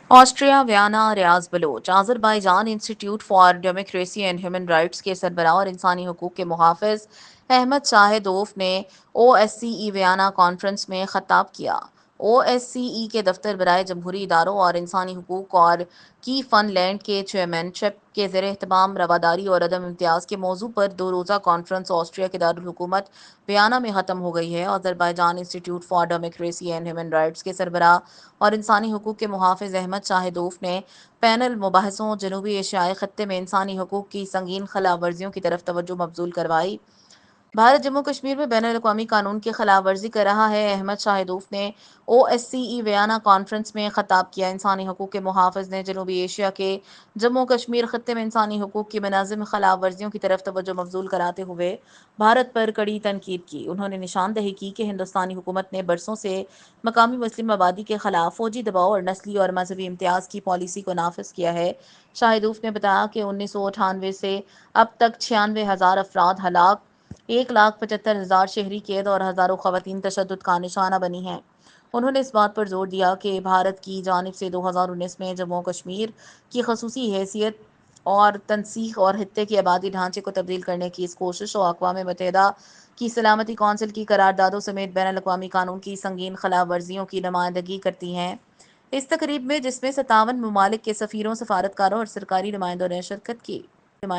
Austria Vienna Riaz Baloch Azerbaijan institute for democracy and human rights کے سربراہ اور انسانی حقوق کے محافظ احمد شاہدوف نے او ایس سی ای ویانا کانفرنس میں خطاب کیا۔ او ایس سی ای کے دفتر برائے جمہوری اداروں اور انسانی حقوق اور کی فن لینڈ کے چیئرمین شپ کے زیر اہتمام رواداری اور عدم امتیاز کے موضوع پر 2 روزہ کانفرنس آسٹریا کے دارالحکومت ویانا میں ختم ہو گئی ہے۔ Azerbaijan institute for democracy and human rights کے سربراہ اور انسانی حقوق کے محافظ احمد شاہدوف نے پینل مباحثوں جنوبی ایشیائی خطے میں انسانی حقوق کی سنگین خلاف ورزیوں کی طرف توجہ مبذول کروائی۔ بھارت جموں کشمیر میں بین الاقوامی قانون کی خلاف ورزی کر رہا ہے۔ احمد شاہدوف نے او ایس سی ای ویانا کانفرنس میں خطاب کیا۔ انسانی حقوق کے محافظ نے جنوبی ایشیا کے جموں کشمیر خطے میں انسانی حقوق کی منظم خلاف ورزیوں کی طرف توجہ مبذول کراتے ہوئے بھارت پر کڑی تنقید کی۔ انہوں نے نشاندہی کی کہ ہندوستانی حکومت نے برسوں سے مقامی مسلم آبادی کے خلاف فوجی دباؤ اور نسلی اور مذہبی امتیاز کی پالیسی کو نافذ کیا ہے۔ شاہدوف نے بتایا کہ 1998 سے اب تک 96,000 افراد ہلاک، 1,75,000 شہری قید اور ہزاروں خواتین تشدد کا نشانہ بنی ہیں۔ انہوں نے اس بات پر زور دیا کہ بھارت کی جانب سے 2019 میں جموں و کشمیر کی خصوصی حیثیت اور تنسیق اور خطے کے آبادی ڈھانچے کو تبدیل کرنے کی اس کوشش اور اقوام متحدہ کی سلامتی کونسل کی قراردادوں سمیت بین الاقوامی قانون کی سنگین خلاف ورزیوں کی نمائندگی کرتی ہیں۔ اس تقریب میں جس میں 57 ممالک کے سفیروں، سفارتکاروں اور سرکاری نمائندوں نے شرکت کی۔